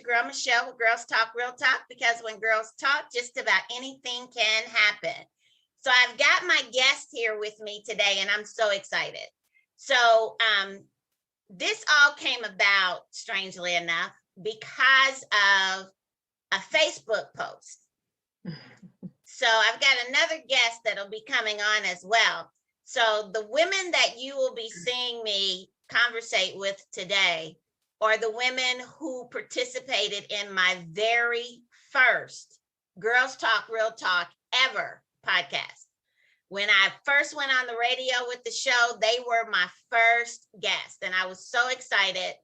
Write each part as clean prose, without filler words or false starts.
girl Michelle with Girls Talk Real Talk, because when girls talk, just about anything can happen. So I've got my guest here with me today, and I'm so excited. So this all came about, strangely enough, because of a Facebook post. So I've got another guest that'll be coming on as well. So the women that you will be seeing me conversate with today are the women who participated in my very first Girls Talk Real Talk ever podcast. When I first went on the radio with the show, they were my first guest, and I was so excited.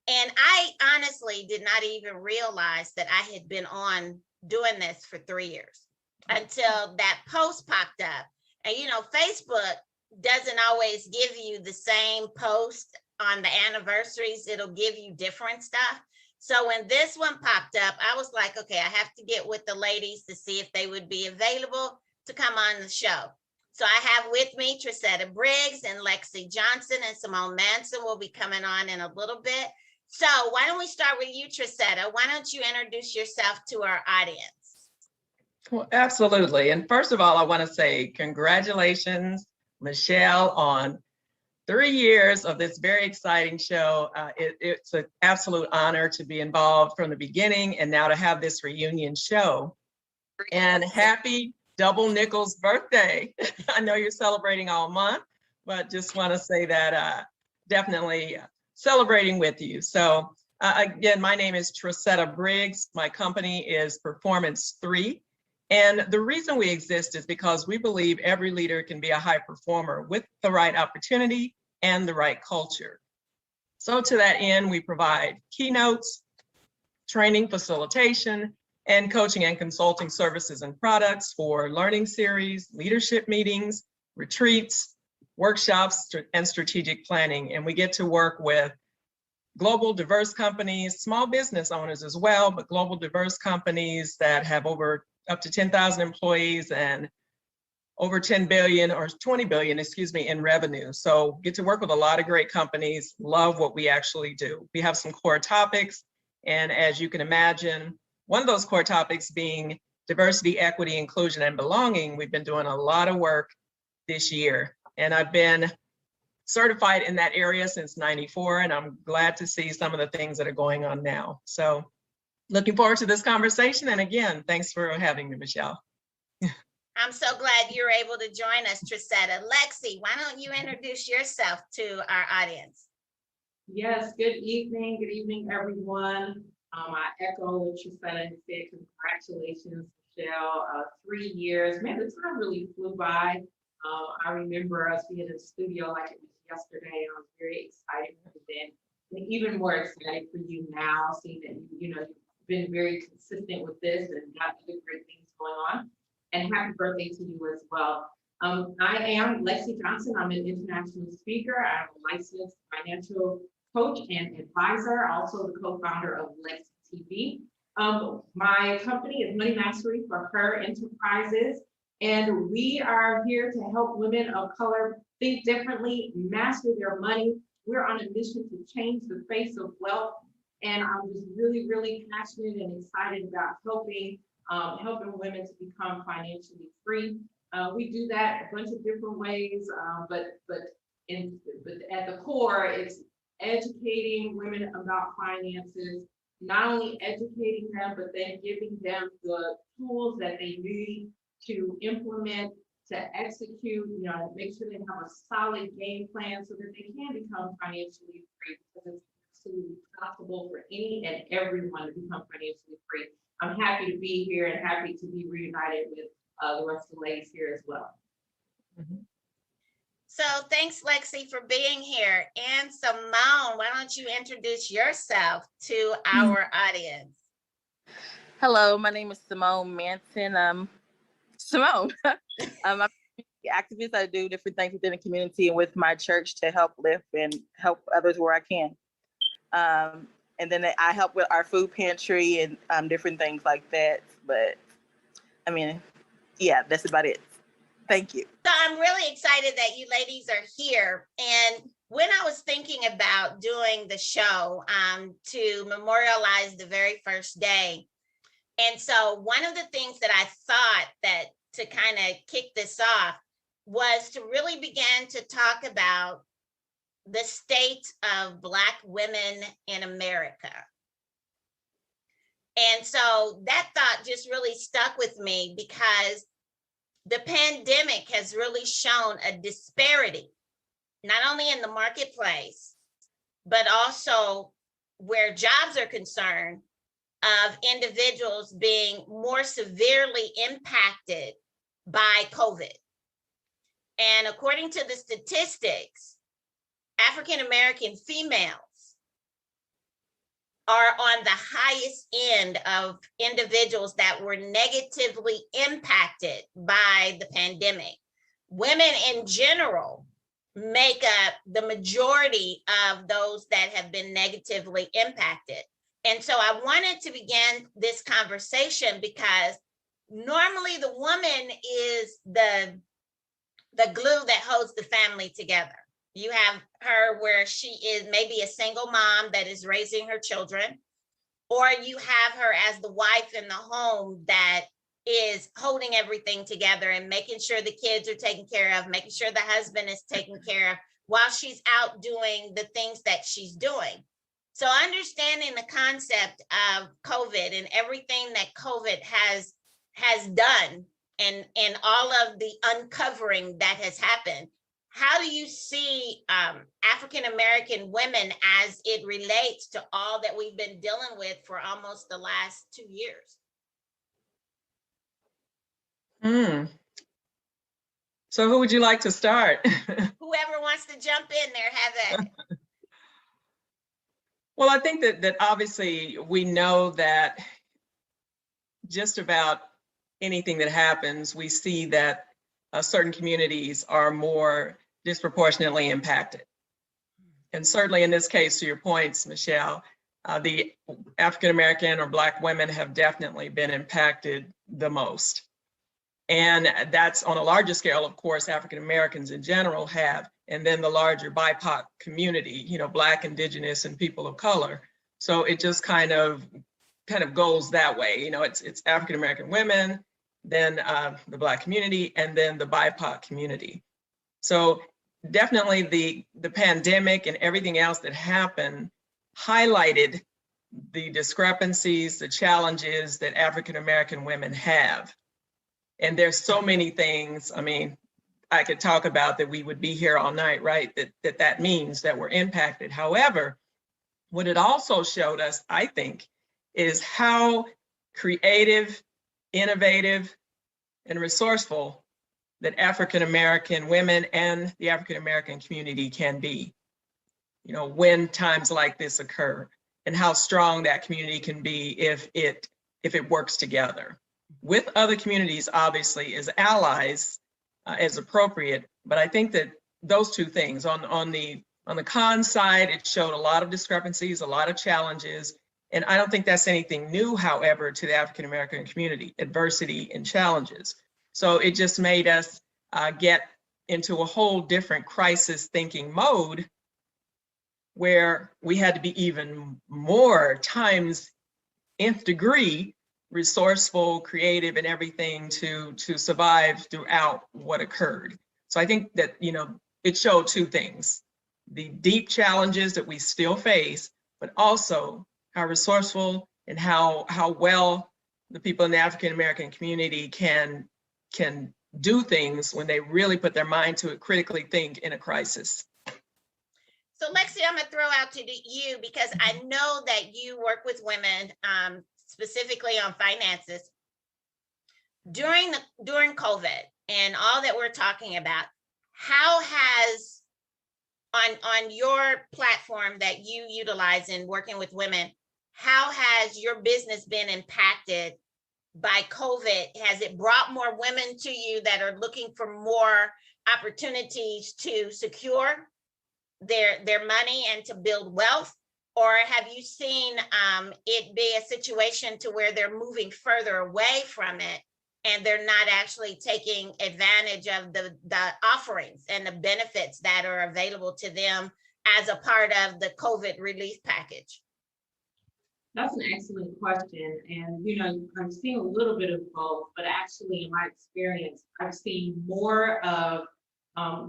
And I honestly did not even realize that I had been on doing this for 3 years until that post popped up. And you know, Facebook doesn't always give you the same post on the anniversaries. It'll give you different stuff. So when this one popped up, I was like, okay, I have to get with the ladies to see if they would be available to come on the show. So I have with me Thresette Briggs and Lexi Johnson, and Simone Manson will be coming on in a little bit. So why don't we start with you, Thresette? Why don't you introduce yourself to our audience? Well, absolutely. And first of all, I want to say congratulations, Michelle, on 3 years of this very exciting show. It's an absolute honor to be involved from the beginning and now to have this reunion show. And happy Double Nickels birthday. I know you're celebrating all month, but just want to say that definitely celebrating with you. So again, my name is Thresette Briggs. My company is Performance 3. And the reason we exist is because we believe every leader can be a high performer with the right opportunity and the right culture. So to that end, we provide keynotes, training, facilitation, and coaching and consulting services and products for learning series, leadership meetings, retreats, workshops, and strategic planning. And we get to work with global diverse companies, small business owners as well, but global diverse companies that have up to 10,000 employees and over 10 billion or 20 billion, in revenue. So get to work with a lot of great companies, love what we actually do. We have some core topics. And as you can imagine, one of those core topics being diversity, equity, inclusion, and belonging. We've been doing a lot of work this year. And I've been certified in that area since '94, and I'm glad to see some of the things that are going on now. So looking forward to this conversation. And again, thanks for having me, Michelle. I'm so glad you're able to join us, Thresette. Lexi, why don't you introduce yourself to our audience? Yes, good evening, everyone. I echo what Thresette said. Congratulations, Michelle. 3 years, man, the time really flew by. I remember us being in the studio like it was yesterday, and I was very excited for then, and even more excited for you now, seeing that you've been very consistent with this and got other great things going on. And happy birthday to you as well. I am Lexi Johnson. I'm an international speaker. I'm a licensed financial coach and advisor, also the co-founder of Lexi TV. My company is Money Mastery for Her Enterprises, and we are here to help women of color think differently, master their money. We're on a mission to change the face of wealth, and I'm just really, really passionate and excited about helping women to become financially free. We do that a bunch of different ways, but at the core, it's educating women about finances, not only educating them, but then giving them the tools that they need to implement, to execute, make sure they have a solid game plan so that they can become financially free, because it's absolutely possible for any and everyone to become financially free. I'm happy to be here and happy to be reunited with the rest of the ladies here as well. Mm-hmm. So thanks, Lexi, for being here. And Simone, why don't you introduce yourself to our audience? Hello, my name is Simone Manson. Simone. I'm an activist. I do different things within the community and with my church to help lift and help others where I can. And then I help with our food pantry and different things like that. But I mean, yeah, that's about it. Thank you. So I'm really excited that you ladies are here. And when I was thinking about doing the show to memorialize the very first day, and so one of the things that I thought that to kind of kick this off was to really begin to talk about the state of Black women in America. And so that thought just really stuck with me because the pandemic has really shown a disparity, not only in the marketplace, but also where jobs are concerned, of individuals being more severely impacted by COVID. And according to the statistics, African-American females are on the highest end of individuals that were negatively impacted by the pandemic. Women in general make up the majority of those that have been negatively impacted. And so I wanted to begin this conversation because normally the woman is the glue that holds the family together. You have her where she is maybe a single mom that is raising her children, or you have her as the wife in the home that is holding everything together and making sure the kids are taken care of, making sure the husband is taken care of while she's out doing the things that she's doing. So understanding the concept of COVID and everything that COVID has done and all of the uncovering that has happened, how do you see African-American women as it relates to all that we've been dealing with for almost the last 2 years? So who would you like to start? Whoever wants to jump in there, have at it. Well, I think that obviously we know that just about anything that happens, we see that certain communities are more disproportionately impacted. And certainly in this case, to your points, Michelle, the African-American or Black women have definitely been impacted the most. And that's on a larger scale, of course, African-Americans in general have, and then the larger BIPOC community, you know, Black, Indigenous, and people of color. So it just kind of goes that way. You know, it's African-American women, then the Black community, and then the BIPOC community. So definitely the pandemic and everything else that happened highlighted the discrepancies, the challenges that African-American women have. And there's so many things, I mean, I could talk about that we would be here all night, right? That means that we're impacted. However, what it also showed us, I think, is how creative, innovative, and resourceful that African-American women and the African-American community can be, you know, when times like this occur, and how strong that community can be if it works together with other communities, obviously, as allies, as appropriate. But I think that those two things, on the con side, it showed a lot of discrepancies, a lot of challenges. And I don't think that's anything new, however, to the African-American community, adversity and challenges. So it just made us get into a whole different crisis thinking mode where we had to be even more times nth degree resourceful, creative, and everything to survive throughout what occurred. So I think that, you know, it showed two things: the deep challenges that we still face, but also how resourceful and how well the people in the African-American community can do things when they really put their mind to it, critically think in a crisis. So Lexi, I'm gonna throw out to you because I know that you work with women, specifically on finances. During COVID and all that we're talking about, how has on your platform that you utilize in working with women, how has your business been impacted by COVID? Has it brought more women to you that are looking for more opportunities to secure their money and to build wealth? Or have you seen it be a situation to where they're moving further away from it and they're not actually taking advantage of the offerings and the benefits that are available to them as a part of the COVID relief package? That's an excellent question. And, I'm seeing a little bit of both, but actually in my experience, I've seen more of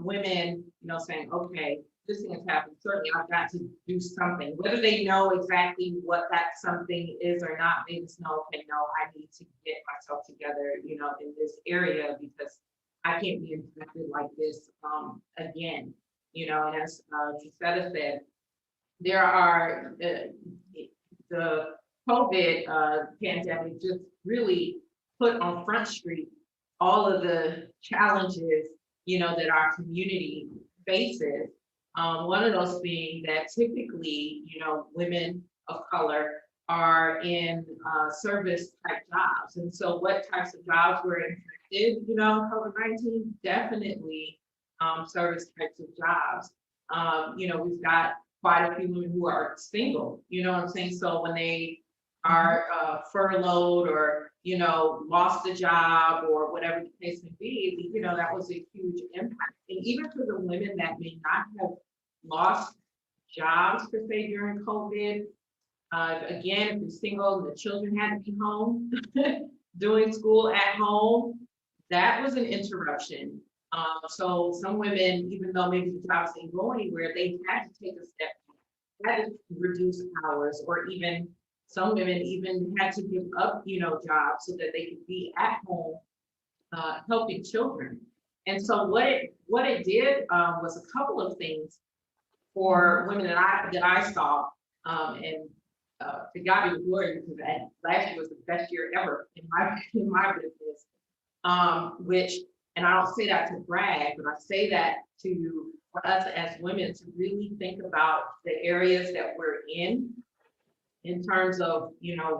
women, saying, okay, this thing has happened. Certainly I've got to do something, whether they know exactly what that something is or not. They just know, okay, no, I need to get myself together, in this area, because I can't be infected like this again, and as Thresette said, there are the COVID pandemic just really put on Front Street all of the challenges, that our community faces. One of those being that typically, women of color are in service type jobs. And so what types of jobs were infected, COVID-19? Definitely service types of jobs. We've got quite a few women who are single, what I'm saying? So when they are furloughed or, lost a job or whatever the case may be, that was a huge impact. And even for the women that may not have lost jobs per se during COVID, again, if you're single and the children had to be home, doing school at home, that was an interruption. So some women, even though maybe the jobs didn't go anywhere, they had to take a step back, had to reduce hours, or even some women even had to give up, jobs so that they could be at home helping children. And so what it did was a couple of things for women that I saw, and to God be the glory, because last year was the best year ever in my business. Which, and I don't say that to brag, but I say that for us as women to really think about the areas that we're in terms of,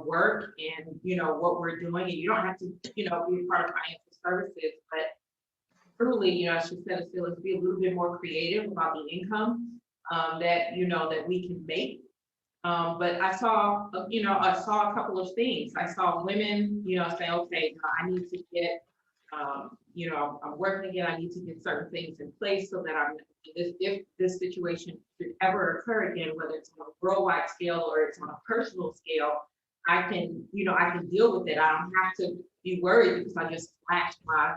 work and, what we're doing. And you don't have to, be a part of financial services, but truly, as she said, let's be a little bit more creative about the income that we can make. But I saw a couple of things. I saw women, say, okay, I need to get, I'm working again. I need to get certain things in place so that if this situation should ever occur again, whether it's on a worldwide scale or it's on a personal scale, I can deal with it. I don't have to be worried because I just slashed my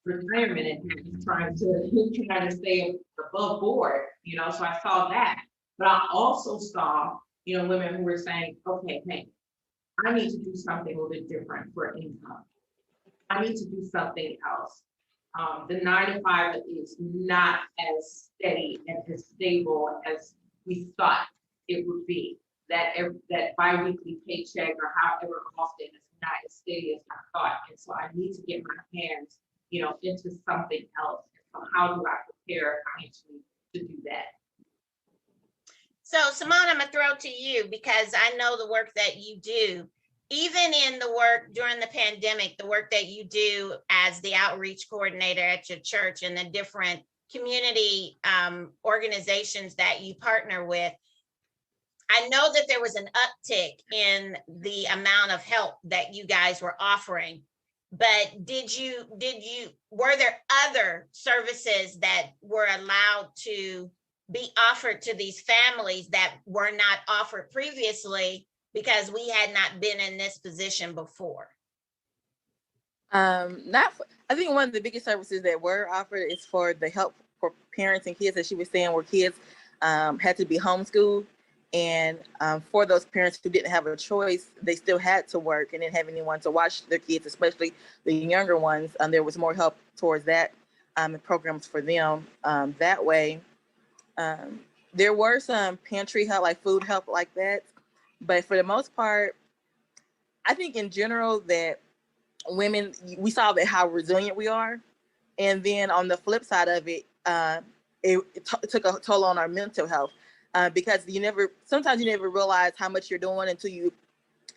retirement and trying to stay above board, so I saw that. But I also saw, women who were saying, okay, hey, I need to do something a little bit different for income. I need to do something else. The 9-to-5 is not as steady and as stable as we thought it would be. That bi-weekly paycheck or however often is not as steady as I thought. And so I need to get my hands, into something else. So how do I prepare financially to do that? So Simone, I'm gonna throw to you because I know the work that you do. Even in the work during the pandemic, the work that you do as the outreach coordinator at your church and the different community organizations that you partner with, I know that there was an uptick in the amount of help that you guys were offering, but were there other services that were allowed to be offered to these families that were not offered previously because we had not been in this position before? I think one of the biggest services that were offered is for the help for parents and kids, as she was saying, where kids had to be homeschooled. And for those parents who didn't have a choice, they still had to work and didn't have anyone to watch their kids, especially the younger ones. There was more help towards that and programs for them that way. There were some pantry help, like food help like that. But for the most part, I think in general that women, we saw that how resilient we are. And then on the flip side of it, it took a toll on our mental health. Because sometimes you never realize how much you're doing until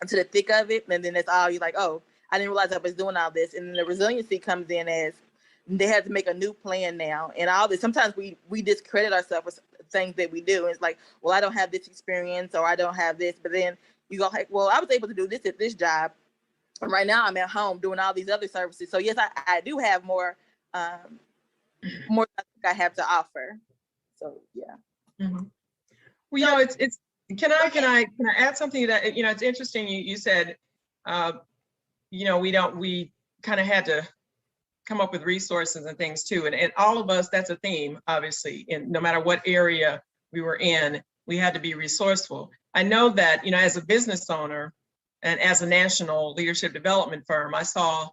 the thick of it. And then it's all you're like, oh, I didn't realize I was doing all this. And then the resiliency comes in as they have to make a new plan now. And all this, sometimes we discredit ourselves with things that we do. And it's like, well, I don't have this experience or I don't have this. But then you go like, well, I was able to do this at this job. right now I'm at home doing all these other services. So yes, I do have more than I have to offer. So yeah. Mm-hmm. Well, you know, it's can I add something to that? You know, it's interesting. You said, you know, we kind of had to come up with resources and things too. And all of us, that's a theme, obviously, in no matter what area we were in, we had to be resourceful. I know that, you know, as a business owner and as a national leadership development firm, I saw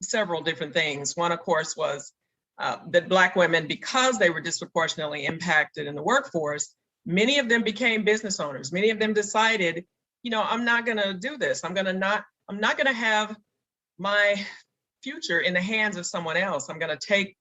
several different things. One, of course, was that Black women, because they were disproportionately impacted in the workforce, many of them became business owners. Many of them decided, you know, I'm not going to do this. I'm not going to have my future in the hands of someone else. I'm going to take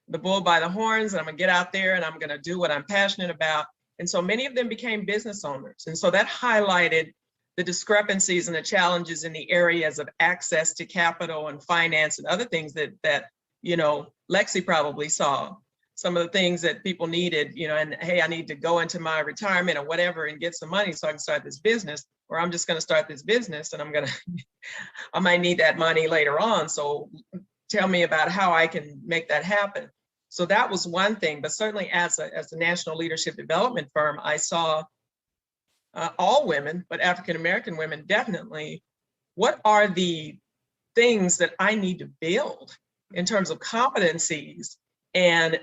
the bull by the horns and I'm going to get out there and I'm going to do what I'm passionate about. And so many of them became business owners. And so that highlighted the discrepancies and the challenges in the areas of access to capital and finance and other things that you know, Lexi probably saw. Some of the things that people needed, you know, and hey, I need to go into my retirement or whatever and get some money so I can start this business, or I'm just going to start this business and I might need that money later on. So tell me about how I can make that happen. So that was one thing, but certainly as a national leadership development firm, I saw all women, but African-American women definitely, what are the things that I need to build in terms of competencies and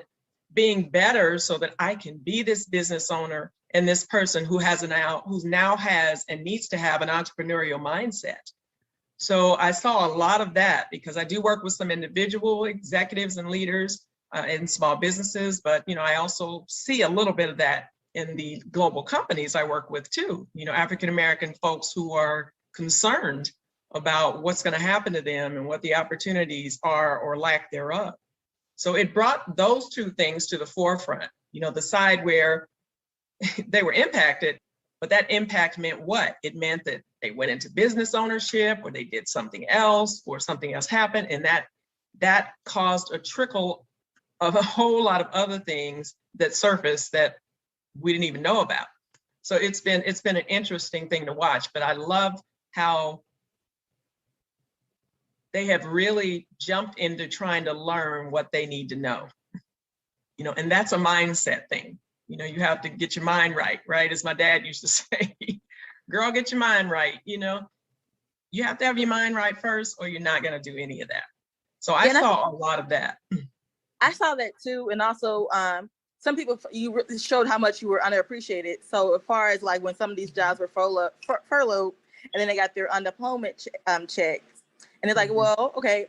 being better so that I can be this business owner and this person who now has and needs to have an entrepreneurial mindset. So I saw a lot of that because I do work with some individual executives and leaders in small businesses, but you know, I also see a little bit of that in the global companies I work with too. You know, African-American folks who are concerned about what's going to happen to them and what the opportunities are or lack thereof. So it brought those two things to the forefront, you know, the side where they were impacted, but that impact meant what? It meant that they went into business ownership or they did something else or something else happened. And that caused a trickle of a whole lot of other things that surfaced that we didn't even know about. So it's been an interesting thing to watch, but I love how they have really jumped into trying to learn what they need to know. You know, and that's a mindset thing. You know, you have to get your mind right, right? As my dad used to say, girl, get your mind right. You know, you have to have your mind right first or you're not going to do any of that. So I saw a lot of that. I saw that too. And also, some people, you showed how much you were underappreciated. So as far as like when some of these jobs were furloughed and then they got their unemployment checks. And it's like, well, okay,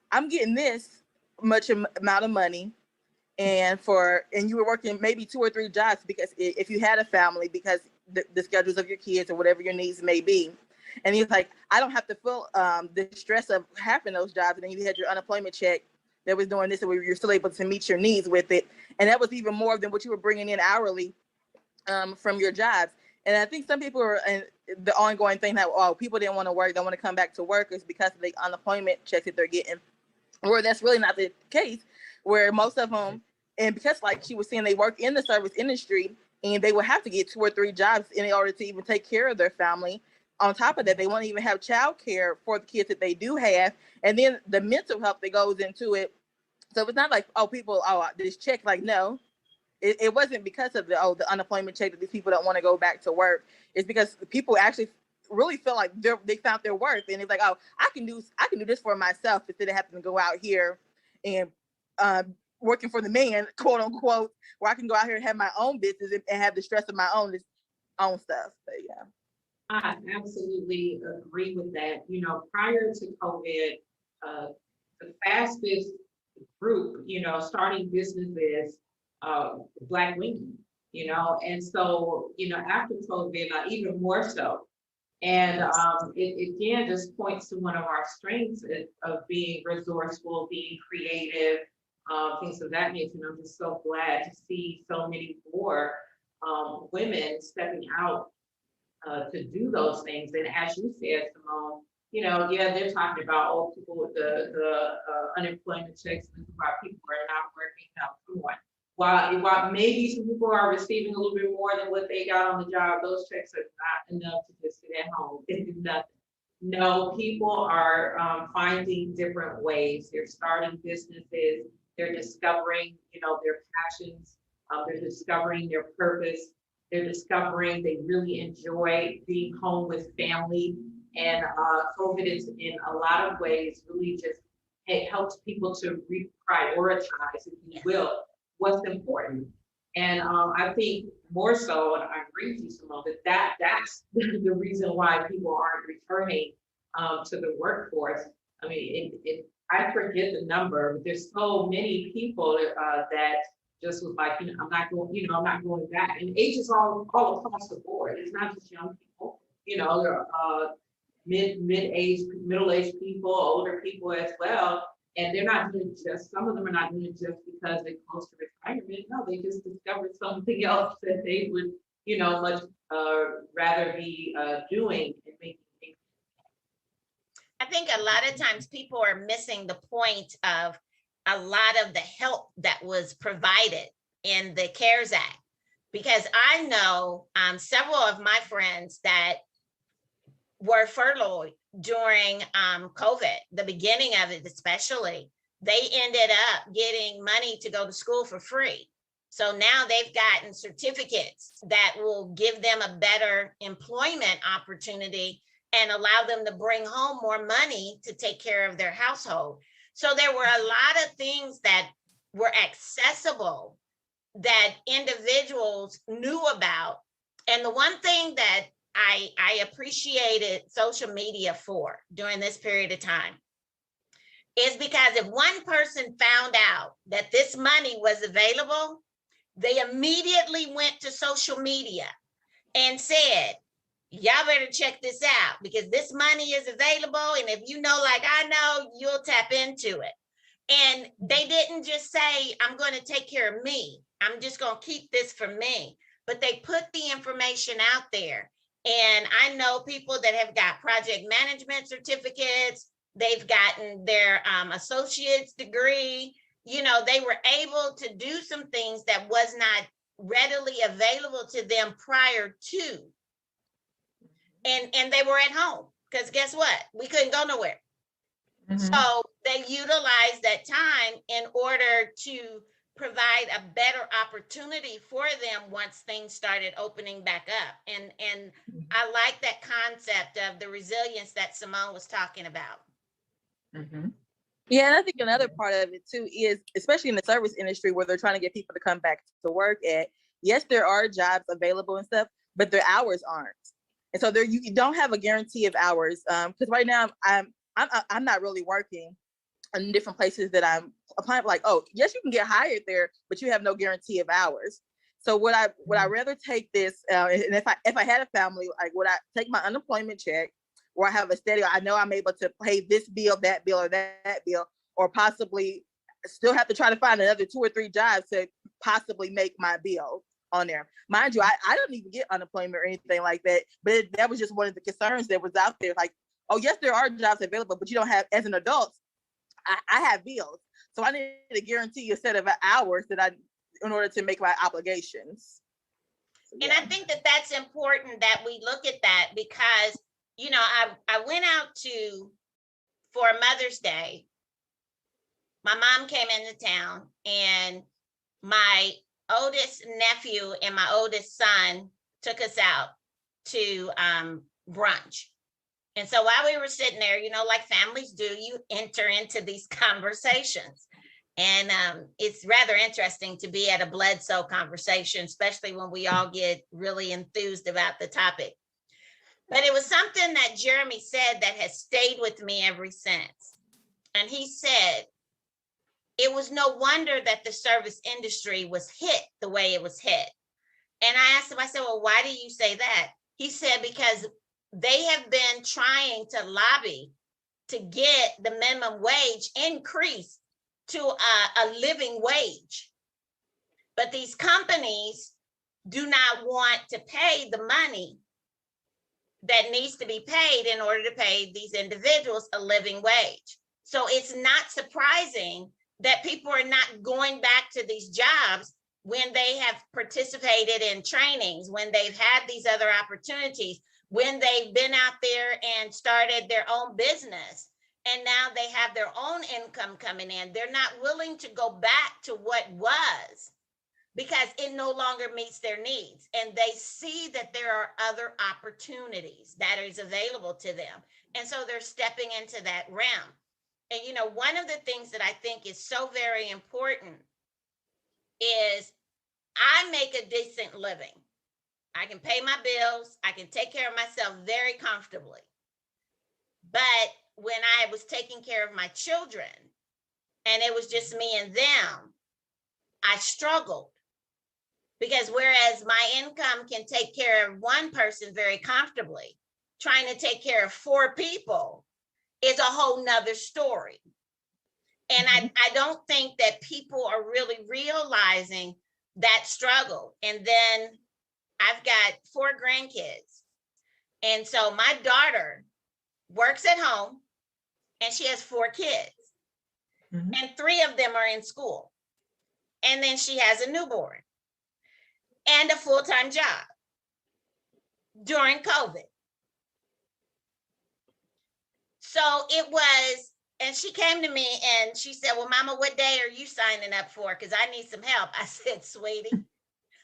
I'm getting this much amount of money. And you were working maybe 2 or 3 jobs because if you had a family, because the schedules of your kids or whatever your needs may be. And he's like, I don't have to feel the stress of having those jobs. And then you had your unemployment check that was doing this, and you're still able to meet your needs with it. And that was even more than what you were bringing in hourly from your jobs. And I think some people are, and the ongoing thing that, oh, people didn't want to work, don't want to come back to work is because of the unemployment checks that they're getting. Where that's really not the case, where most of them, and because like she was saying, they work in the service industry and they will have to get 2 or 3 jobs in order to even take care of their family. On top of that, they won't even have child care for the kids that they do have. And then the mental health that goes into it. So it's not like, oh, people, this check, like, no, it wasn't because of the unemployment check that these people don't want to go back to work. It's because people actually really feel like they found their worth. And it's like, oh, I can do this for myself instead of having to go out here and working for the man, quote unquote, where I can go out here and have my own business and have the stress of my own stuff. But yeah. I absolutely agree with that. You know, prior to COVID, the fastest group, you know, starting businesses, Black women, you know, and so, you know, after COVID, even more so. And it again just points to one of our strengths of being resourceful, being creative, things of that nature. And I'm just so glad to see so many more women stepping out to do those things. And as you said, Simone, you know, yeah, they're talking about people with the unemployment checks and why people are not working. Now, come on. While maybe some people are receiving a little bit more than what they got on the job, those checks are not enough to just sit at home and do nothing. No, people are finding different ways. They're starting businesses. They're discovering, their passions. They're discovering their purpose. They're discovering they really enjoy being home with family. And COVID is, in a lot of ways, really just, it helps people to reprioritize, if you will, what's important. And I think more so, and I agree with you, Simone, that's the reason why people aren't returning to the workforce. I mean, I forget the number, but there's so many people that just was like, I'm not going back. And age is all across the board. It's not just young people. There are middle-aged people, older people as well. And they're not doing just, some of them are not doing it just because they're close to retirement. No, they just discovered something else that they would, much rather be doing and making things. I think a lot of times people are missing the point of a lot of the help that was provided in the CARES Act, because I know several of my friends that were furloughed during COVID, the beginning of it especially. They ended up getting money to go to school for free. So now they've gotten certificates that will give them a better employment opportunity and allow them to bring home more money to take care of their household. So there were a lot of things that were accessible that individuals knew about. And the one thing that I appreciated social media for during this period of time is because if one person found out that this money was available, they immediately went to social media and said, y'all better check this out because this money is available. And if you know, like I know, you'll tap into it. And they didn't just say, I'm going to take care of me. I'm just going to keep this for me. But they put the information out there. And I know people that have got project management certificates. They've gotten their associate's degree. They were able to do some things that was not readily available to them prior to. And they were at home because guess what? We couldn't go nowhere. Mm-hmm. So they utilized that time in order to provide a better opportunity for them once things started opening back up. And I like that concept of the resilience that Simone was talking about. Mm-hmm. Yeah, and I think another part of it too is, especially in the service industry where they're trying to get people to come back to work at, yes, there are jobs available and stuff, but their hours aren't. And so there, you don't have a guarantee of hours. Because right now I'm not really working in different places that I'm applying for. Like, oh, yes, you can get hired there, but you have no guarantee of hours. So would I rather take this? And if I had a family, like would I take my unemployment check, where I have a steady, I know I'm able to pay this bill, that bill, or that bill, or possibly still have to try to find another 2 or 3 jobs to possibly make my bill on there. Mind you, I don't even get unemployment or anything like that, but that was just one of the concerns that was out there. Like, oh, yes, there are jobs available, but you don't have, as an adult, I have bills. So I need to guarantee a set of hours in order to make my obligations. So, yeah. And I think that that's important that we look at that because, I went out for Mother's Day. My mom came into town and my oldest nephew and my oldest son took us out to brunch. And so while we were sitting there, like families do, you enter into these conversations. And it's rather interesting to be at a Bledsoe conversation, especially when we all get really enthused about the topic. But it was something that Jeremy said that has stayed with me ever since. And he said, it was no wonder that the service industry was hit the way it was hit. And I asked him, I said, well, why do you say that? He said, because they have been trying to lobby to get the minimum wage increased to a living wage. But these companies do not want to pay the money that needs to be paid in order to pay these individuals a living wage. So it's not surprising that people are not going back to these jobs when they have participated in trainings, when they've had these other opportunities, when they've been out there and started their own business and now they have their own income coming in, they're not willing to go back to what was because it no longer meets their needs. And they see that there are other opportunities that is available to them. And so they're stepping into that realm. And, you know, one of the things that I think is so very important is I make a decent living. I can pay my bills. I can take care of myself very comfortably. But when I was taking care of my children and it was just me and them, I struggled. Because whereas my income can take care of one person very comfortably, trying to take care of 4 people is a whole nother story. And I don't think that people are really realizing that struggle. And then I've got 4 grandkids. And so my daughter works at home and she has 4 kids. And 3 of them are in school. And then she has a newborn and a full-time job during COVID. So it was, and she came to me and she said, well, Mama, what day are you signing up for? Because I need some help. I said, sweetie,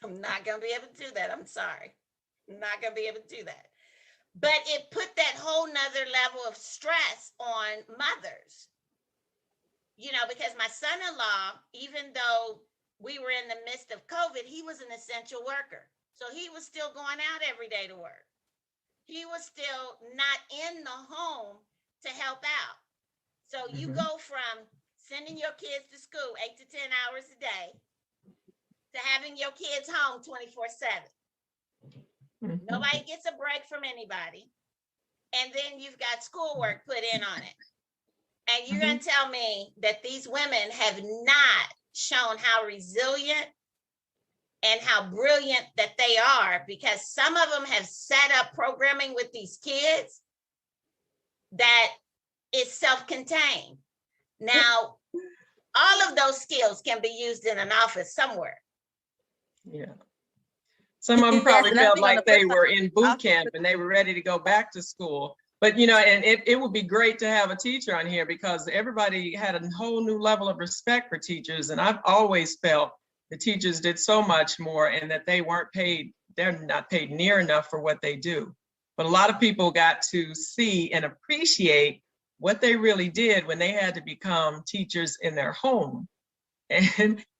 I'm not going to be able to do that. I'm sorry. I'm not going to be able to do that. But it put that whole nother level of stress on mothers, you know, because my son-in-law, even though we were in the midst of COVID, he was an essential worker. So he was still going out every day to work. He was still not in the home to help out. So you go from sending your kids to school 8 to 10 hours a day to having your kids home 24/7. Nobody gets a break from anybody. And then you've got schoolwork put in on it. And you're going to tell me that these women have not shown how resilient and how brilliant that they are, because some of them have set up programming with these kids that is self-contained. Now, all of those skills can be used in an office somewhere. Yeah. Some of them probably Yes, felt like they were in boot camp and they were ready to go back to school. But, you know, and it would be great to have a teacher on here because everybody had a whole new level of respect for teachers. And I've always felt the teachers did so much more and that they weren't paid, they're not paid near enough for what they do. But a lot of people got to see and appreciate what they really did when they had to become teachers in their home.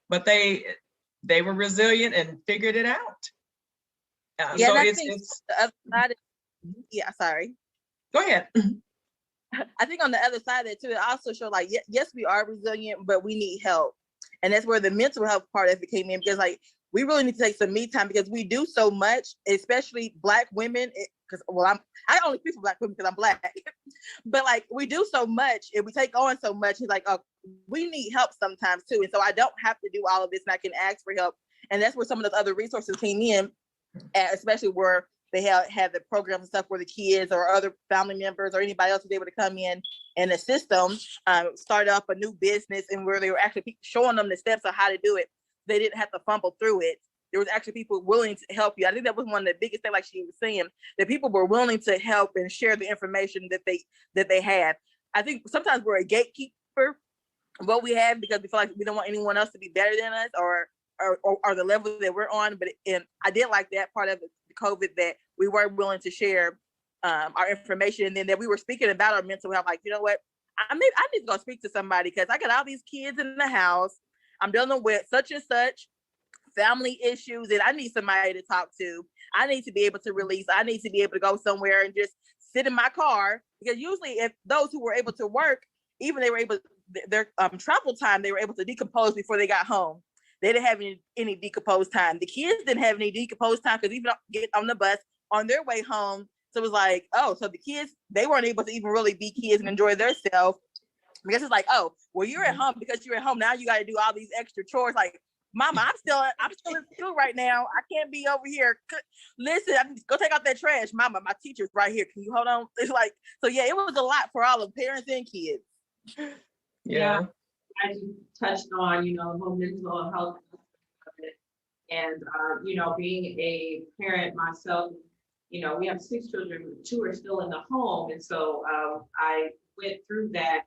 But they were resilient and figured it out. Yeah, so and I it's, think it's the other side, yeah, sorry. Go ahead. I think on the other side of that too, it also showed like, yes, we are resilient, but we need help. And that's where the mental health part of it came in, because like, we really need to take some me time because we do so much, especially Black women. Because I only speak for Black women because I'm Black, but like we do so much and we take on so much. It's like, oh, we need help sometimes too. And so I don't have to do all of this and I can ask for help. And that's where some of those other resources came in, especially where they had the programs and stuff where the kids or other family members or anybody else was able to come in and assist them, start up a new business, and where they were actually showing them the steps of how to do it. They didn't have to fumble through it. There was actually people willing to help you. I think that was one of the biggest things, like she was saying, that people were willing to help and share the information that they had. I think sometimes we're a gatekeeper of what we have because we feel like we don't want anyone else to be better than us or the level that we're on. But I did like that part of the COVID, that we were willing to share our information, and then that we were speaking about our mental health. Like, you know what, I need to go speak to somebody because I got all these kids in the house. I'm dealing with such and such family issues that I need somebody to talk to. I need to be able to release. I need to be able to go somewhere and just sit in my car, because usually if those who were able to work, even they were able, their travel time, they were able to decompose before they got home. They didn't have any decomposed time. The kids didn't have any decomposed time because even get on the bus on their way home. So it was like, oh, so the kids, they weren't able to even really be kids and enjoy themselves. Because it's like, oh, well, you're at home because you're at home. Now you got to do all these extra chores. Like, Mama, I'm still in school right now. I can't be over here. Listen, go take out that trash. Mama, my teacher's right here. Can you hold on? It's like, so yeah, it was a lot for all of parents and kids. Yeah. As you touched on, the whole mental health of it. And, being a parent myself, we have 6 children, 2 are still in the home. And so I went through that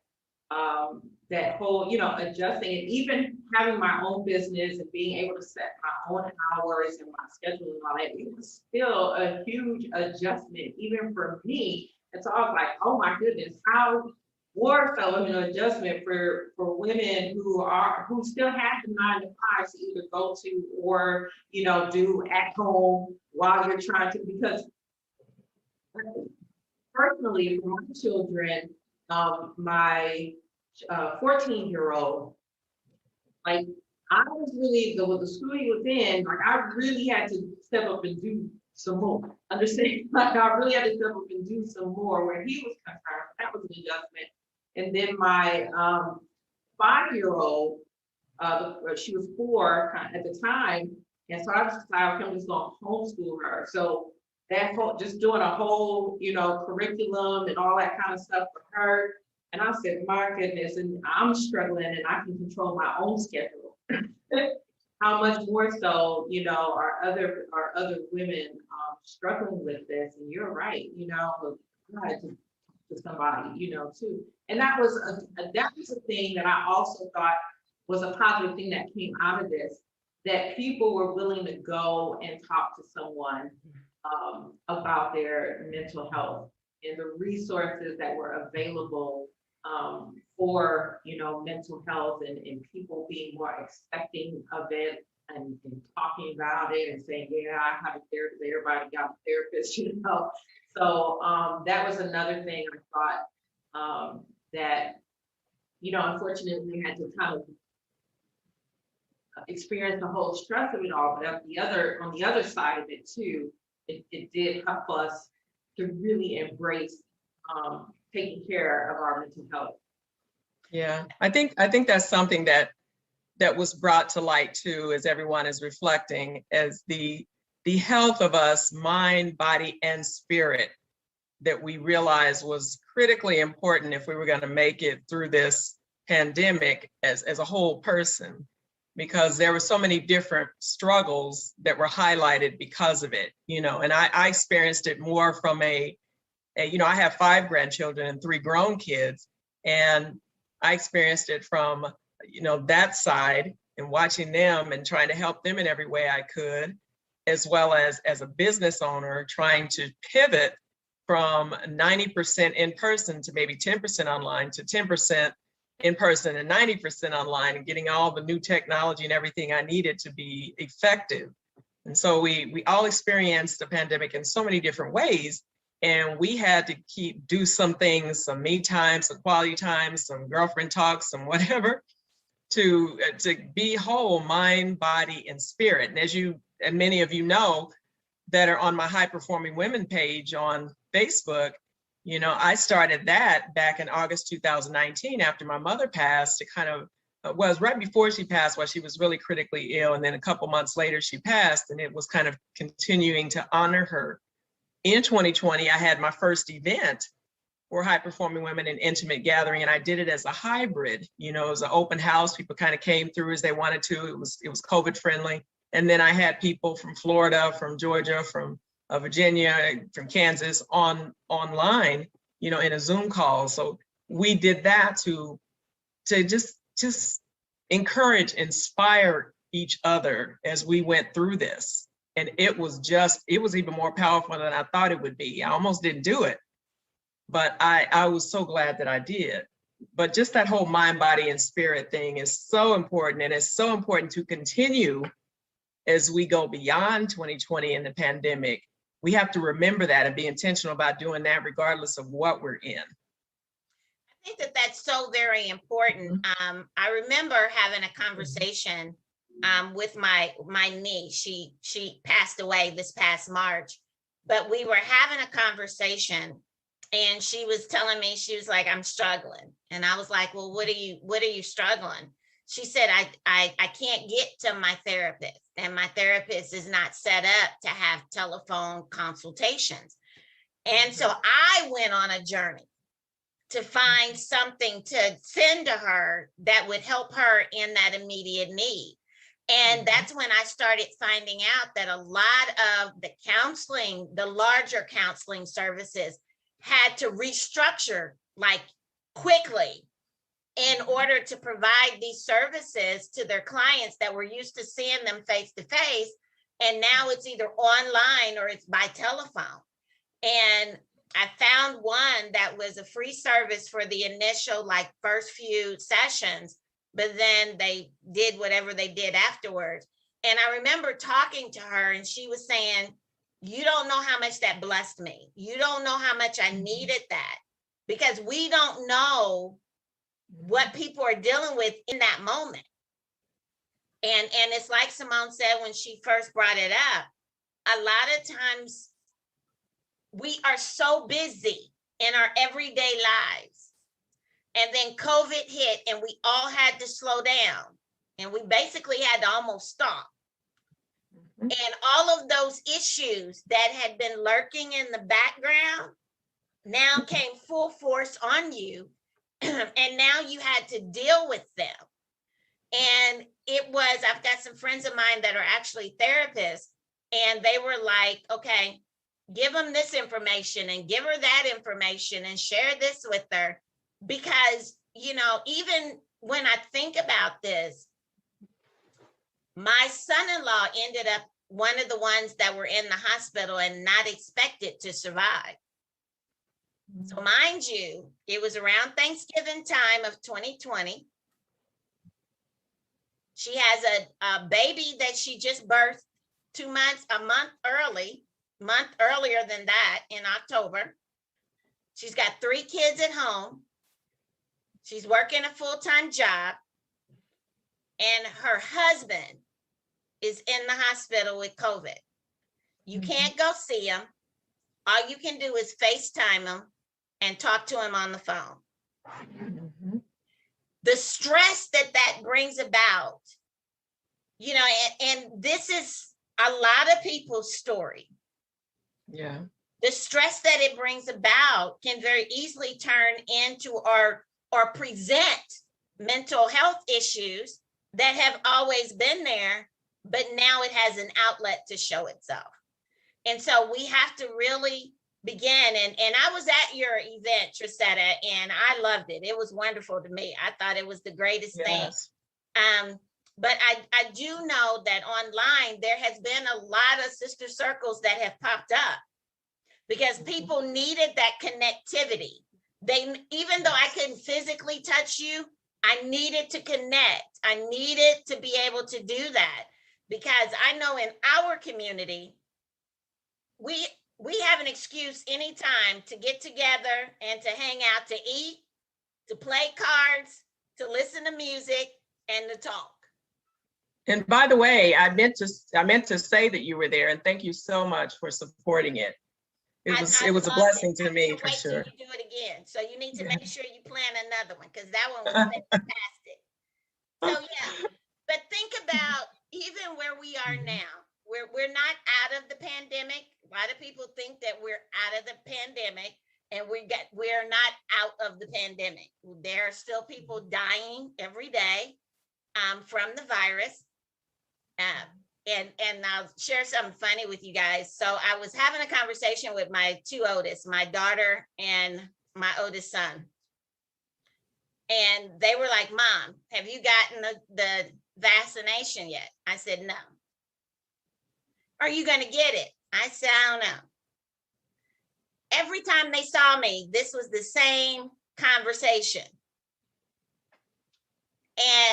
whole, adjusting, and even having my own business and being able to set my own hours and my schedule and all that, it was still a huge adjustment, even for me. And so I was like, oh my goodness, how more so of an adjustment for women who still have the 9 to 5 to either go to or, do at home while you're trying to, because personally, for my children, my 14-year-old, like, I was really, with the school he was in, like, I really had to step up and do some more. Understand? Like, I really had to step up and do some more where he was concerned. That was an adjustment. And then my 5-year-old, she was 4 at the time, and so I just decided I'm just going to homeschool her. So that whole, just doing a whole, curriculum and all that kind of stuff for her. And I said, my goodness, and I'm struggling, and I can control my own schedule. How much more so, are other women struggling with this? And you're right, God, to somebody, too. And that was a thing that I also thought was a positive thing that came out of this, that people were willing to go and talk to someone about their mental health, and the resources that were available for mental health, and people being more expecting of it, and talking about it and saying, yeah, I have a therapist, everybody got a therapist, So that was another thing I thought that, unfortunately we had to kind of experience the whole stress of it all, but on the other side of it too, it did help us to really embrace taking care of our mental health. Yeah, I think that's something that was brought to light too, as everyone is reflecting, as the health of us, mind, body, and spirit, that we realized was critically important if we were going to make it through this pandemic as a whole person, because there were so many different struggles that were highlighted because of it, and I experienced it more from I have 5 grandchildren and 3 grown kids, and I experienced it from, that side, and watching them and trying to help them in every way I could, as well as a business owner trying to pivot from 90% in person to maybe 10% online to 10% in person and 90% online, and getting all the new technology and everything I needed to be effective. And so we all experienced the pandemic in so many different ways. And we had to do some things, some me time, some quality time, some girlfriend talks, some whatever, to be whole, mind, body, and spirit. And as many of you know that are on my High Performing Women page on Facebook, I started that back in August 2019 after my mother passed. It kind of was right before she passed, while she was really critically ill. And then a couple months later, she passed, and it was kind of continuing to honor her. In 2020, I had my first event for High Performing Women, an intimate gathering, and I did it as a hybrid. It was an open house. People kind of came through as they wanted to. It was COVID friendly. And then I had people from Florida, from Georgia, from Virginia, from Kansas online, in a Zoom call. So we did that to just encourage, inspire each other as we went through this. And it was even more powerful than I thought it would be. I almost didn't do it, but I was so glad that I did. But just that whole mind, body, and spirit thing is so important. And it's so important to continue as we go beyond 2020 and the pandemic. We have to remember that and be intentional about doing that regardless of what we're in. I think that's so very important. I remember having a conversation with my niece. She passed away this past March, but we were having a conversation, and she was telling me, she was like, I'm struggling. And I was like, well, what are you struggling? She said, I can't get to my therapist, and my therapist is not set up to have telephone consultations. And so I went on a journey to find something to send to her that would help her in that immediate need. And that's when I started finding out that a lot of the counseling, the larger counseling services had to restructure like quickly in order to provide these services to their clients that were used to seeing them face to face. And now it's either online or it's by telephone. And I found one that was a free service for the initial, like first few sessions, but then they did whatever they did afterwards. And I remember talking to her and she was saying, you don't know how much that blessed me. You don't know how much I needed that, because we don't know what people are dealing with in that moment. And it's like Simone said when she first brought it up, a lot of times we are so busy in our everyday lives. And then COVID hit and we all had to slow down. And we basically had to almost stop. And all of those issues that had been lurking in the background now came full force on you. And now you had to deal with them. And it was, I've got some friends of mine that are actually therapists, and they were like, okay, give them this information and give her that information and share this with her. Because, you know, even when I think about this, my son-in-law ended up one of the ones that were in the hospital and not expected to survive. So mind you, it was around Thanksgiving time of 2020. She has a baby that she just birthed a month earlier than that in October. She's got 3 kids at home. She's working a full-time job. And her husband is in the hospital with COVID. You can't go see him. All you can do is FaceTime him and talk to him on the phone. The stress that brings about, you know, and this is a lot of people's story. Yeah. The stress that it brings about can very easily turn into or present mental health issues that have always been there, but now it has an outlet to show itself. And so we have to really begin. And I was at your event, Thresette, and I loved it. It was wonderful to me. I thought it was the greatest thing. But I do know that online, there has been a lot of sister circles that have popped up because people needed that connectivity. Even though I couldn't physically touch you, I needed to connect. I needed to be able to do that because I know in our community, we have an excuse anytime to get together and to hang out, to eat, to play cards, to listen to music, and to talk. And by the way, I meant to say that you were there, and thank you so much for supporting it. It was a blessing to me for sure. You do it again, so you need to make sure you plan another one because that one was fantastic. So yeah, but think about even where we are now. We're not out of the pandemic. A lot of people think that we're out of the pandemic, and we're not out of the pandemic. There are still people dying every day from the virus. And I'll share something funny with you guys. So I was having a conversation with my 2 oldest, my daughter and my oldest son. And they were like, Mom, have you gotten the vaccination yet? I said, no. Are you going to get it? I said, I don't know. Every time they saw me, this was the same conversation.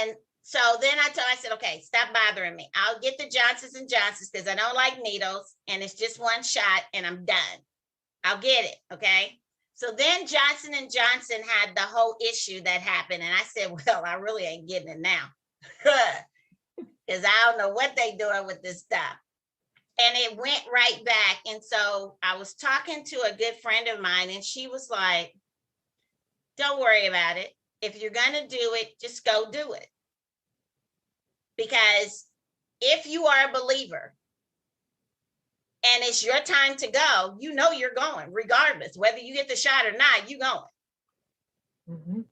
And so then I said, okay, stop bothering me. I'll get the Johnsons & Johnsons because I don't like needles and it's just one shot and I'm done. I'll get it, okay? So then Johnson & Johnson had the whole issue that happened. And I said, well, I really ain't getting it now because I don't know what they doing with this stuff. And it went right back. And so I was talking to a good friend of mine and she was like, don't worry about it. If you're going to do it, just go do it. Because if you are a believer and it's your time to go, you know you're going, regardless, whether you get the shot or not, you going.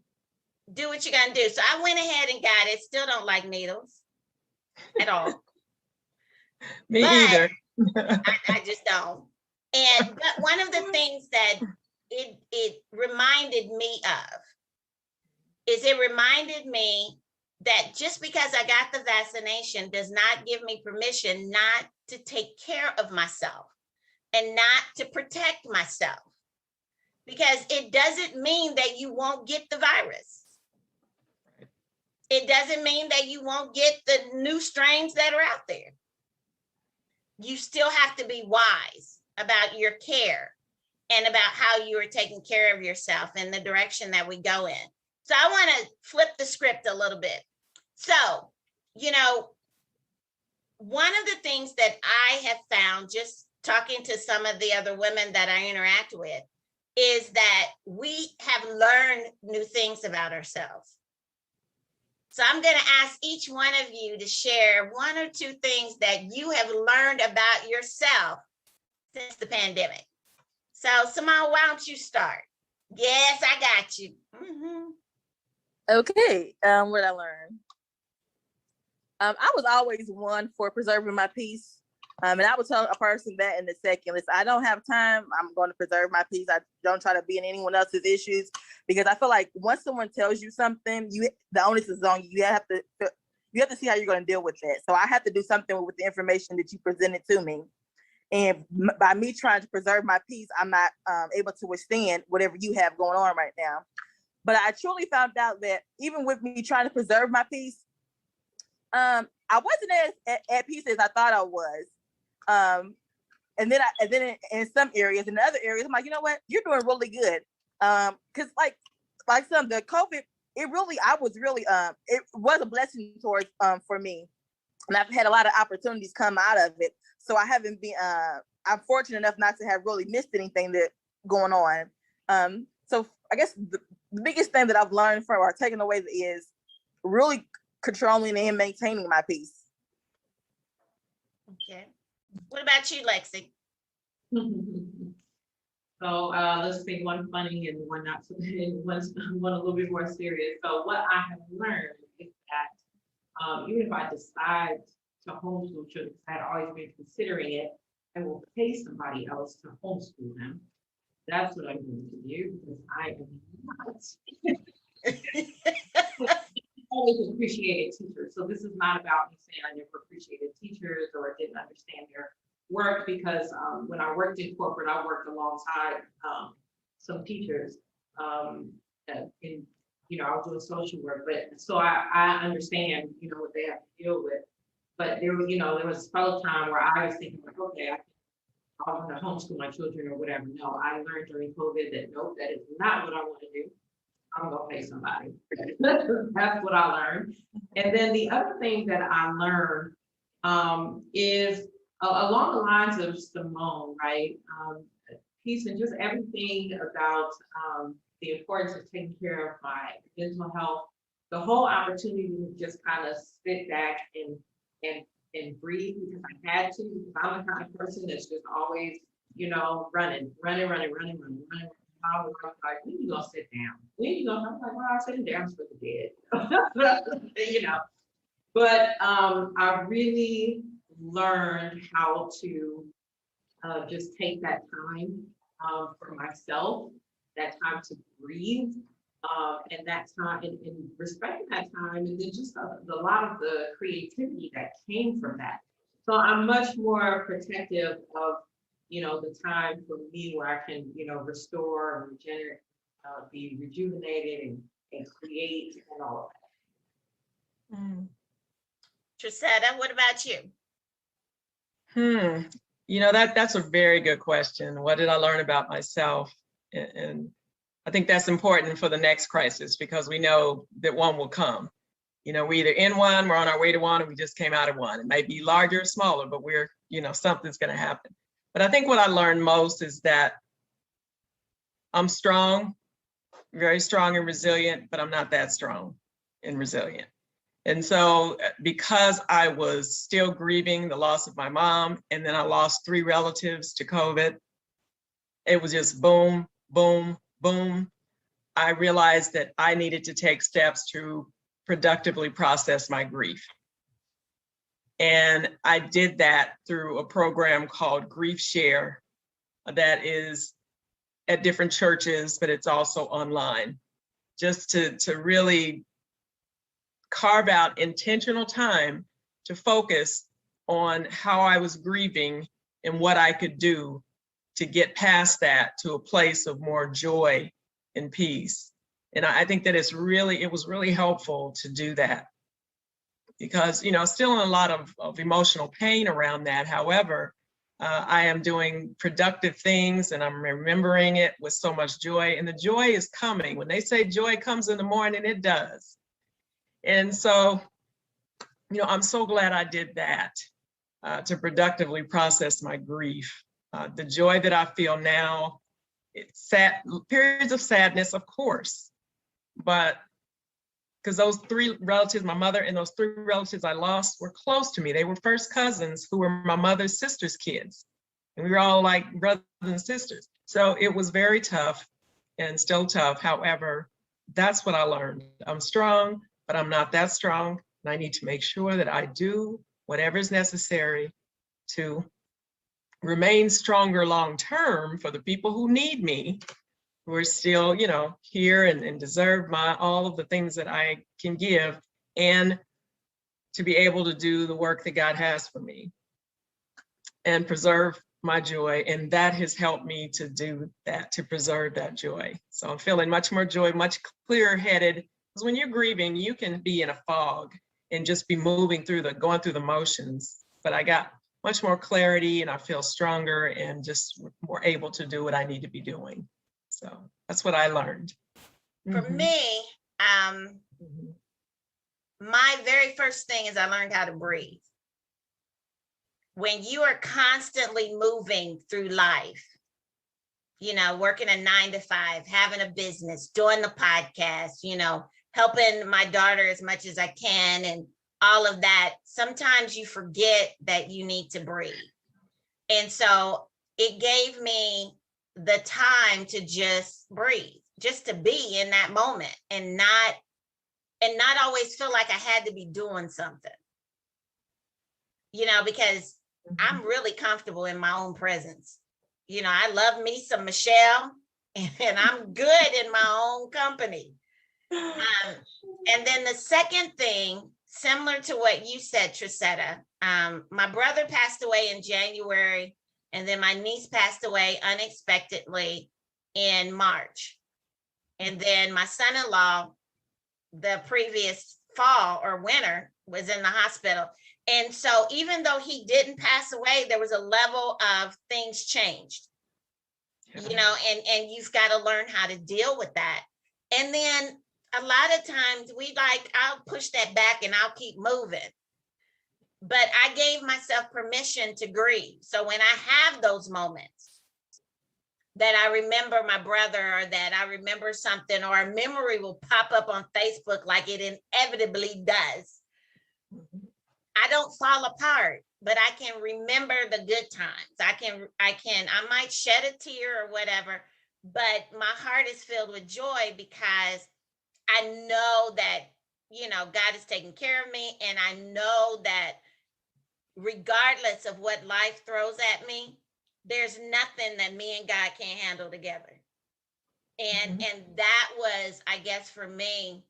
Do what you're going to do. So I went ahead and got it. Still don't like needles. at all. Me But either. I just don't. And but one of the things that it reminded me of is it reminded me that just because I got the vaccination does not give me permission not to take care of myself and not to protect myself. Because it doesn't mean that you won't get the virus. It doesn't mean that you won't get the new strains that are out there. You still have to be wise about your care and about how you are taking care of yourself and the direction that we go in. So I want to flip the script a little bit. So, you know, one of the things that I have found just talking to some of the other women that I interact with is that we have learned new things about ourselves. So I'm going to ask each one of you to share one or two things that you have learned about yourself since the pandemic. So Simone, why don't you start? Yes, I got you. Okay, what I learned. I was always one for preserving my peace. And I would tell a person that in a second, listen, I don't have time. I'm going to preserve my peace. I don't try to be in anyone else's issues because I feel like once someone tells you something, the onus is on you. You have to see how you're going to deal with that. So I have to do something with the information that you presented to me. And by me trying to preserve my peace, I'm not able to withstand whatever you have going on right now. But I truly found out that even with me trying to preserve my peace, I wasn't as at peace as I thought I was. And then in some areas, in other areas, I'm like, you know what, you're doing really good. Because like the COVID, it was a blessing towards for me, and I've had a lot of opportunities come out of it. So I haven't been. I'm fortunate enough not to have really missed anything that going on. So I guess the biggest thing that I've learned from or taken away is really controlling and maintaining my peace. Okay. What about you, Lexi? So let's think one funny and one not so one a little bit more serious. So what I have learned is that even if I decide to homeschool children, I had always been considering it, I will pay somebody else to homeschool them. That's what I'm going to do because I am not always appreciated teachers. So this is not about me saying I never appreciated teachers or didn't understand their work, because when I worked in corporate, I worked alongside some teachers in, I was doing social work, but so I understand, what they have to deal with. But there was a spell of time where I was thinking like, okay, I want to homeschool my children or whatever. No, I learned during COVID that nope, that is not what I want to do. I'm gonna pay somebody. That's what I learned. And then the other thing that I learned is along the lines of Simone, right? Peace and just everything about the importance of taking care of my mental health. The whole opportunity to just kind of sit back and breathe because I had to. Because I'm the kind of person that's just always, running. I was like, when you gonna sit down? When you gonna? I'm like, well, I'm sitting down for the dead. But I really learned how to just take that time for myself, that time to breathe, and that time and respecting that time, and then just a lot of the creativity that came from that. So I'm much more protective of the time for me where I can, restore, regenerate, be rejuvenated and create and all of that. Thresette, what about you? That's a very good question. What did I learn about myself? And I think that's important for the next crisis because we know that one will come. We're either in one, we're on our way to one, and we just came out of one. It might be larger or smaller, but we're, something's going to happen. But I think what I learned most is that I'm strong, very strong and resilient, but I'm not that strong and resilient. And so because I was still grieving the loss of my mom, and then I lost 3 relatives to COVID, it was just boom, boom, boom. I realized that I needed to take steps to productively process my grief. And I did that through a program called Grief Share that is at different churches, but it's also online, just to really carve out intentional time to focus on how I was grieving and what I could do to get past that to a place of more joy and peace. And I think that it was really helpful to do that, because, still in a lot of emotional pain around that. However, I am doing productive things and I'm remembering it with so much joy, and the joy is coming. When they say joy comes in the morning, it does. And so, I'm so glad I did that to productively process my grief. The joy that I feel now, it's sad, periods of sadness, of course, but because those three relatives, my mother and those three relatives I lost, were close to me. They were first cousins who were my mother's sister's kids. And we were all like brothers and sisters. So it was very tough and still tough. However, that's what I learned. I'm strong, but I'm not that strong. And I need to make sure that I do whatever is necessary to remain stronger long-term for the people who need me, who are still, here and deserve all of the things that I can give, and to be able to do the work that God has for me and preserve my joy. And that has helped me to do that, to preserve that joy. So I'm feeling much more joy, much clearer headed, because when you're grieving, you can be in a fog and just be going through the motions. But I got much more clarity and I feel stronger and just more able to do what I need to be doing. So that's what I learned. For me, my very first thing is I learned how to breathe. When you are constantly moving through life, working a 9 to 5, having a business, doing the podcast, helping my daughter as much as I can, and all of that, sometimes you forget that you need to breathe. And so it gave me the time to just breathe, just to be in that moment and not always feel like I had to be doing something, because I'm really comfortable in my own presence. I love me some Michelle, and I'm good in my own company. And then the second thing, similar to what you said, Thresette, my brother passed away in January, and then my niece passed away unexpectedly in March. And then my son-in-law, the previous fall or winter, was in the hospital. And so even though he didn't pass away, there was a level of things changed, and you've got to learn how to deal with that. And then a lot of times I'll push that back and I'll keep moving. But I gave myself permission to grieve. So when I have those moments that I remember my brother, or that I remember something, or a memory will pop up on Facebook like it inevitably does, I don't fall apart, but I can remember the good times. I might shed a tear or whatever, but my heart is filled with joy because I know that, God is taking care of me. And I know that regardless of what life throws at me, there's nothing that me and God can't handle together. And that was, I guess, for me,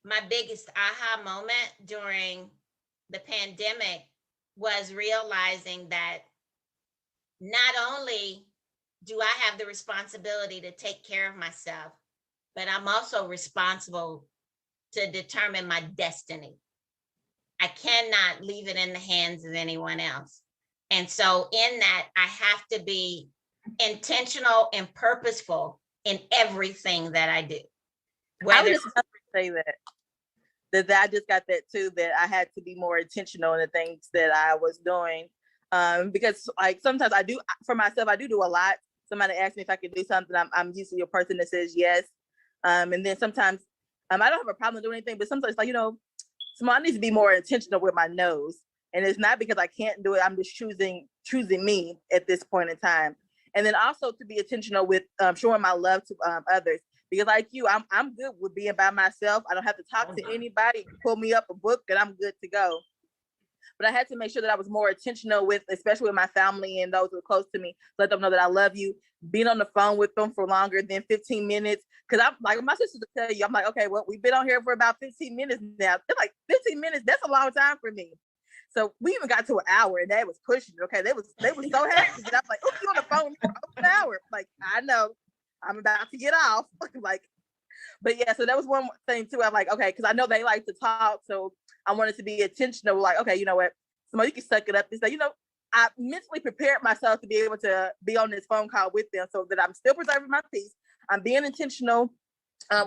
my biggest aha moment during the pandemic was realizing that not only do I have the responsibility to take care of myself, but I'm also responsible to determine my destiny. I cannot leave it in the hands of anyone else. And so in that, I have to be intentional and purposeful in everything that I do. I would just say that I just got that too, that I had to be more intentional in the things that I was doing. Because like sometimes I do, for myself, I do a lot. Somebody asks me if I can do something, I'm usually a person that says yes. And then sometimes I don't have a problem doing anything, but sometimes like, Simone, I need to be more intentional with my nose. And it's not because I can't do it. I'm just choosing me at this point in time. And then also to be intentional with showing my love to others. Because like you, I'm good with being by myself. I don't have to talk to anybody. Pull me up a book and I'm good to go. but I had to make sure that I was more intentional with, especially with my family and those who are close to me, let them know that I love you, being on the phone with them for longer than 15 minutes. Cause I'm like, my sister would tell you, I'm like, okay, well, we've been on here for about 15 minutes now. They're like, 15 minutes, that's a long time for me. So we even got to an hour and they was pushing it. Okay. They was so happy. And I'm like, oh, you on the phone for an hour. Like, I know I'm about to get off. Like, but yeah, so that was one thing too. I'm like, okay, because I know they like to talk. So I wanted to be intentional, like, okay, you know what? Simone, you can suck it up and say, you know, I mentally prepared myself to be able to be on this phone call with them so that I'm still preserving my peace. I'm being intentional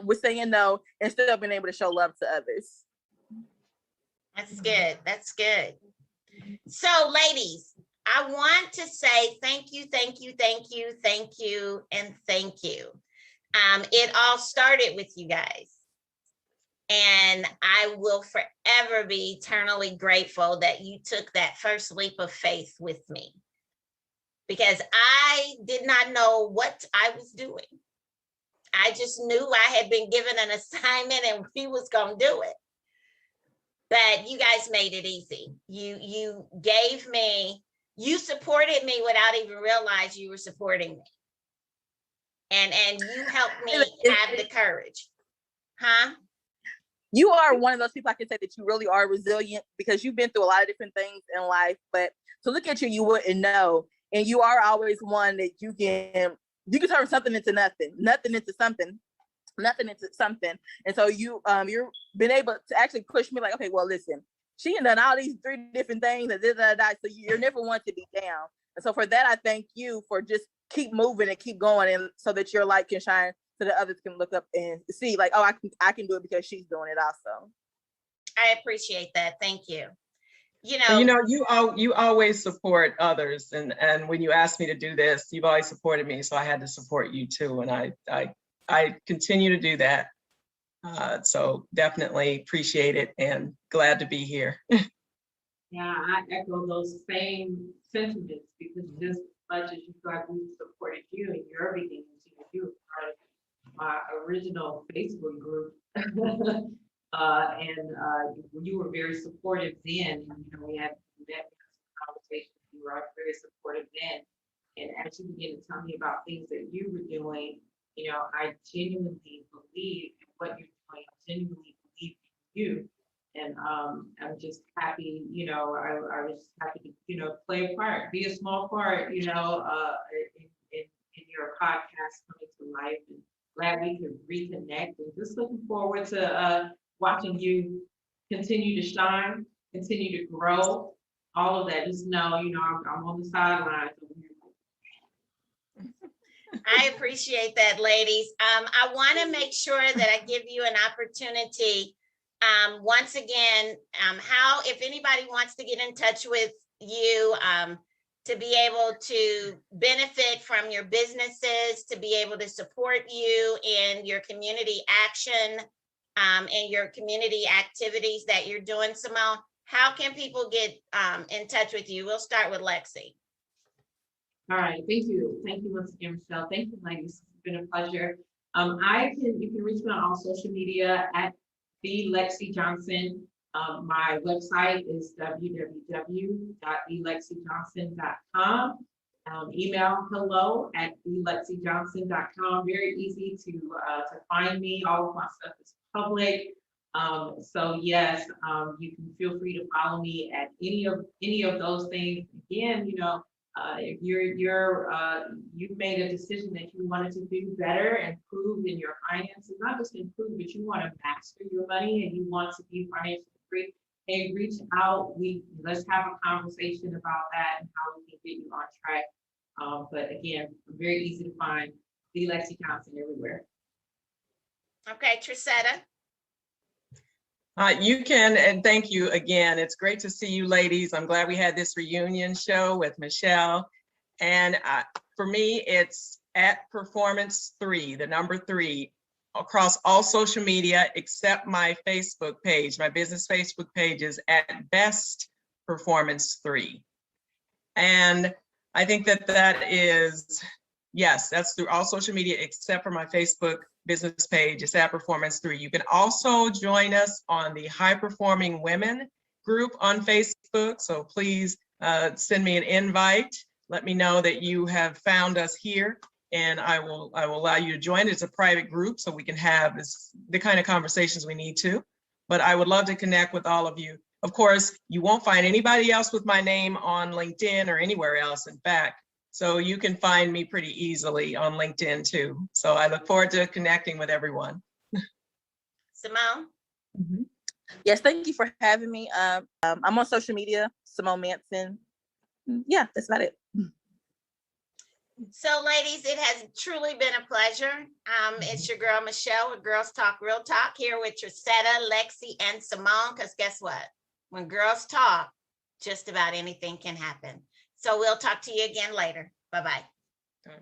with saying no and still being able to show love to others. That's good. That's good. So, ladies, I want to say thank you, thank you, thank you, thank you, and thank you. It all started with you guys. And I will forever be eternally grateful that you took that first leap of faith with me, because I did not know what I was doing. I just knew I had been given an assignment and we was going to do it. But you guys made it easy. You gave me, you supported me without even realizing you were supporting me. And you helped me have the courage. Huh? You are one of those people I can say that you really are resilient, because you've been through a lot of different things in life, but to look at you, you wouldn't know. And you are always one that you can turn something into nothing into something. And so you've been able to actually push me like, okay, well, listen, she done all these 3 different things and so you're never one to be down. And so for that, I thank you for just keep moving and keep going, and so that your light can shine, so that others can look up and see like, oh, I can do it because she's doing it also. I appreciate that. Thank you. You always support others, and when you asked me to do this, you've always supported me, so I had to support you too, and I continue to do that. So definitely appreciate it and glad to be here. Yeah, I echo those same sentiments, because just as much as you thought we supported you in your beginnings, you were part of my original Facebook group. You were very supportive then. And, we had met conversations. You were very supportive then. And as you began to tell me about things that you were doing, I genuinely believe in what you're doing. I genuinely believe in you. And I'm just happy, I was just happy to, play a part, be a small part, in your podcast coming to life. And glad we could reconnect, and just looking forward to watching you continue to shine, continue to grow, all of that. Just know, I'm on the sidelines. I appreciate that, ladies. I want to make sure that I give you an opportunity. Once again, if anybody wants to get in touch with you, to be able to benefit from your businesses, to be able to support you in your community action, and your community activities that you're doing, Simone, how can people get in touch with you? We'll start with Lexi. All right, thank you. Thank you once again, Michelle. Thank you, ladies. It's been a pleasure. You can reach me on all social media at the Lexi Johnson. My website is www.thelexijohnson.com. Email hello@thelexijohnson.com. Very easy to find me. All of my stuff is public. So yes, you can feel free to follow me at any of those things. Again, if you've made a decision that you wanted to do better, improve in your finances, not just improve, but you want to master your money and you want to be financially free, hey, reach out. Let's have a conversation about that and how we can get you on track. But again, very easy to find. The Lexi Johnson everywhere. Okay, Thresette. You can, and thank you again. It's great to see you ladies. I'm glad we had this reunion show with Michelle. And for me, it's at Performance3, the number 3, across all social media except my Facebook page. My business Facebook page is at Best Performance3. And I think that is, yes, that's through all social media except for my Facebook business page. It's at Performance3. You can also join us on the High Performing Women group on Facebook, so please send me an invite. Let me know that you have found us here, and I will allow you to join. It's a private group, so we can have the kind of conversations we need to. But I would love to connect with all of you. Of course, you won't find anybody else with my name on LinkedIn or anywhere else, in fact. So you can find me pretty easily on LinkedIn too. So I look forward to connecting with everyone. Simone? Mhm. Yes, thank you for having me. I'm on social media, Simone Manson. Yeah, that's about it. So ladies, it has truly been a pleasure. It's your girl, Michelle, with Girls Talk Real Talk, here with Thresette, Lexi, and Simone, because guess what? When girls talk, just about anything can happen. So we'll talk to you again later. Bye-bye. All right.